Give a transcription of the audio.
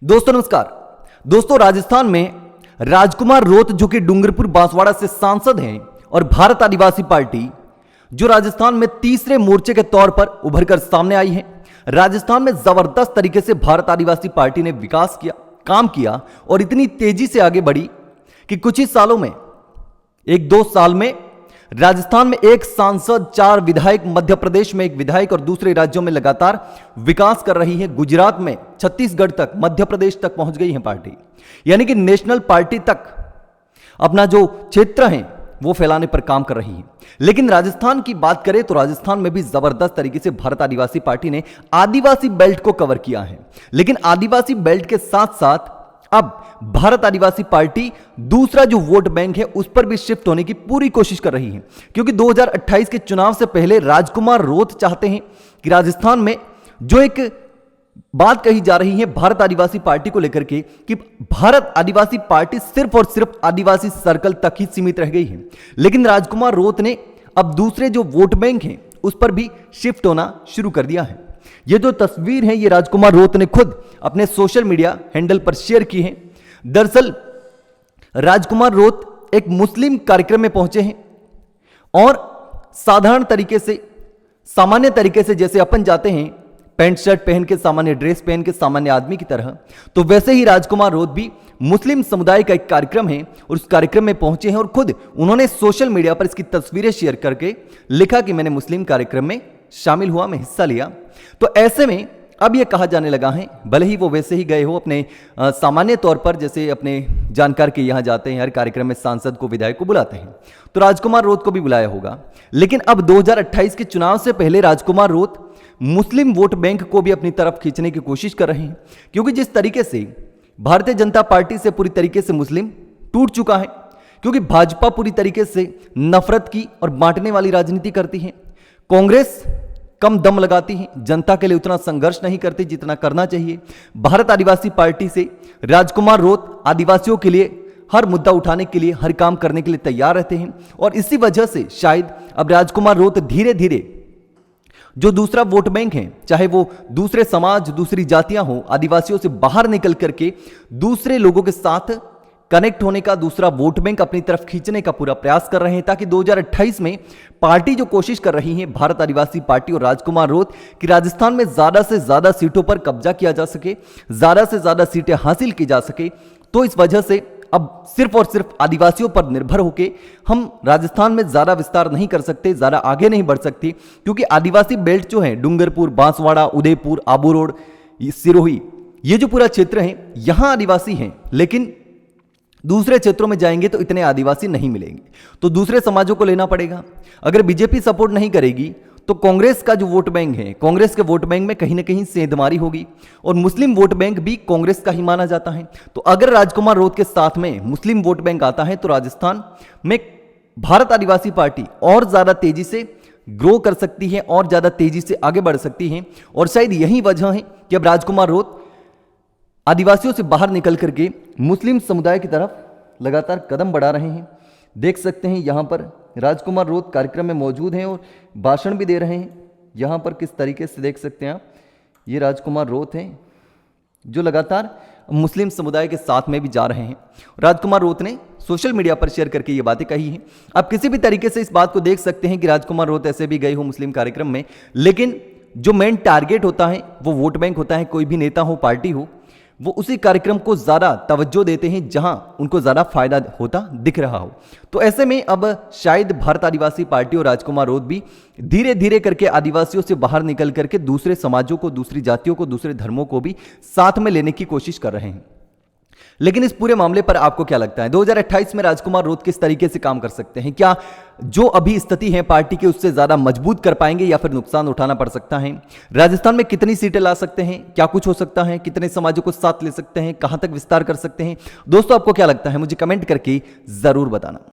दोस्तों नमस्कार। दोस्तों राजस्थान में राजकुमार रोत जो कि डूंगरपुर बांसवाड़ा से सांसद हैं और भारत आदिवासी पार्टी जो राजस्थान में तीसरे मोर्चे के तौर पर उभरकर सामने आई है। राजस्थान में जबरदस्त तरीके से भारत आदिवासी पार्टी ने विकास किया, काम किया और इतनी तेजी से आगे बढ़ी कि कुछ ही सालों में, एक दो साल में राजस्थान में एक सांसद, 4 विधायक, मध्य प्रदेश में एक विधायक और दूसरे राज्यों में लगातार विकास कर रही है। गुजरात में, छत्तीसगढ़ तक, मध्य प्रदेश तक पहुंच गई है पार्टी, यानी कि नेशनल पार्टी तक अपना जो क्षेत्र है वो फैलाने पर काम कर रही है। लेकिन राजस्थान की बात करें तो राजस्थान में भी जबरदस्त तरीके से भारत आदिवासी पार्टी ने आदिवासी बेल्ट को कवर किया है। लेकिन आदिवासी बेल्ट के साथ साथ अब भारत आदिवासी पार्टी दूसरा जो वोट बैंक है उस पर भी शिफ्ट होने की पूरी कोशिश कर रही है, क्योंकि 2028 के चुनाव से पहले राजकुमार रोत चाहते हैं कि राजस्थान में जो एक बात कही जा रही है भारत आदिवासी पार्टी को लेकर के कि भारत आदिवासी पार्टी सिर्फ और सिर्फ आदिवासी सर्कल तक ही सीमित रह गई है। लेकिन राजकुमार रोत ने अब दूसरे जो वोट बैंक हैं उस पर भी शिफ्ट होना शुरू कर दिया है। ये जो तस्वीर है ये राजकुमार रोत ने खुद अपने सोशल मीडिया हैंडल पर शेयर की है। दरअसल राजकुमार रोत एक मुस्लिम कार्यक्रम में पहुंचे हैं और साधारण तरीके से, सामान्य तरीके से जैसे अपन जाते हैं पैंट शर्ट पहन के, सामान्य ड्रेस पहन के, सामान्य आदमी की तरह, तो वैसे ही राजकुमार रोत भी मुस्लिम समुदाय का एक कार्यक्रम है और उस कार्यक्रम में पहुंचे हैं और खुद उन्होंने सोशल मीडिया पर इसकी तस्वीरें शेयर करके लिखा कि मैंने मुस्लिम कार्यक्रम में शामिल हुआ, मैं हिस्सा लिया। तो ऐसे में अब यह कहा जाने लगा है, भले ही वो वैसे ही गए हो अपने सामान्य तौर पर, जैसे अपने जानकार के यहां जाते हैं, हर कार्यक्रम में सांसद को, विधायक को बुलाते हैं, तो राजकुमार रोत को भी बुलाया होगा। लेकिन अब 2028 के चुनाव से पहले राजकुमार रोत मुस्लिम वोट बैंक को भी अपनी तरफ खींचने की कोशिश कर रहे हैं, क्योंकि जिस तरीके से भारतीय जनता पार्टी से पूरी तरीके से मुस्लिम टूट चुका है, क्योंकि भाजपा पूरी तरीके से नफरत की और बांटने वाली राजनीति करती है, कांग्रेस कम दम लगाती है, जनता के लिए उतना संघर्ष नहीं करती जितना करना चाहिए। भारत आदिवासी पार्टी से राजकुमार रोत आदिवासियों के लिए हर मुद्दा उठाने के लिए, हर काम करने के लिए तैयार रहते हैं और इसी वजह से शायद अब राजकुमार रोत धीरे धीरे जो दूसरा वोट बैंक है, चाहे वो दूसरे समाज, दूसरी जातियां हो, आदिवासियों से बाहर निकल करके दूसरे लोगों के साथ कनेक्ट होने का, दूसरा वोट बैंक अपनी तरफ खींचने का पूरा प्रयास कर रहे हैं, ताकि 2028 में पार्टी जो कोशिश कर रही है भारत आदिवासी पार्टी और राजकुमार रोत कि राजस्थान में ज्यादा से ज्यादा सीटों पर कब्जा किया जा सके, ज्यादा से ज्यादा सीटें हासिल की जा सके। तो इस वजह से अब सिर्फ और सिर्फ आदिवासियों पर निर्भर होकर हम राजस्थान में ज्यादा विस्तार नहीं कर सकते, ज्यादा आगे नहीं बढ़ सकते, क्योंकि आदिवासी बेल्ट जो है डूंगरपुर, बांसवाड़ा, उदयपुर, आबू रोड, सिरोही, ये जो पूरा क्षेत्र है यहां आदिवासी हैं, लेकिन दूसरे क्षेत्रों में जाएंगे तो इतने आदिवासी नहीं मिलेंगे, तो दूसरे समाजों को लेना पड़ेगा। अगर बीजेपी सपोर्ट नहीं करेगी तो कांग्रेस का जो वोट बैंक है, कांग्रेस के वोट बैंक में कहीं ना कहीं सेंधमारी होगी और मुस्लिम वोट बैंक भी कांग्रेस का ही माना जाता है। तो अगर राजकुमार रोत के साथ में मुस्लिम वोट बैंक आता है तो राजस्थान में भारत आदिवासी पार्टी और ज्यादा तेजी से ग्रो कर सकती है और ज्यादा तेजी से आगे बढ़ सकती है। और शायद यही वजह है कि अब राजकुमार रोत आदिवासियों से बाहर निकल करके मुस्लिम समुदाय की तरफ लगातार कदम बढ़ा रहे हैं। देख सकते हैं यहाँ पर राजकुमार रोत कार्यक्रम में मौजूद हैं और भाषण भी दे रहे हैं। यहाँ पर किस तरीके से देख सकते हैं आप, ये राजकुमार रोत हैं जो लगातार मुस्लिम समुदाय के साथ में भी जा रहे हैं। राजकुमार रोत ने सोशल मीडिया पर शेयर करके ये बातें कही हैं। आप किसी भी तरीके से इस बात को देख सकते हैं कि राजकुमार रोत ऐसे भी गए हो मुस्लिम कार्यक्रम में, लेकिन जो मेन टारगेट होता है वो वोट बैंक होता है। कोई भी नेता हो, पार्टी हो, वो उसी कार्यक्रम को ज्यादा तवज्जो देते हैं जहां उनको ज्यादा फायदा होता दिख रहा हो। तो ऐसे में अब शायद भारत आदिवासी पार्टी और राजकुमार रोत भी धीरे धीरे करके आदिवासियों से बाहर निकल करके दूसरे समाजों को, दूसरी जातियों को, दूसरे धर्मों को भी साथ में लेने की कोशिश कर रहे हैं। लेकिन इस पूरे मामले पर आपको क्या लगता है, 2028 में राजकुमार रोत किस तरीके से काम कर सकते हैं? क्या जो अभी स्थिति है पार्टी की उससे ज्यादा मजबूत कर पाएंगे या फिर नुकसान उठाना पड़ सकता है? राजस्थान में कितनी सीटें ला सकते हैं? क्या कुछ हो सकता है? कितने समाजों को साथ ले सकते हैं? कहां तक विस्तार कर सकते हैं? दोस्तों आपको क्या लगता है, मुझे कमेंट करके जरूर बताना।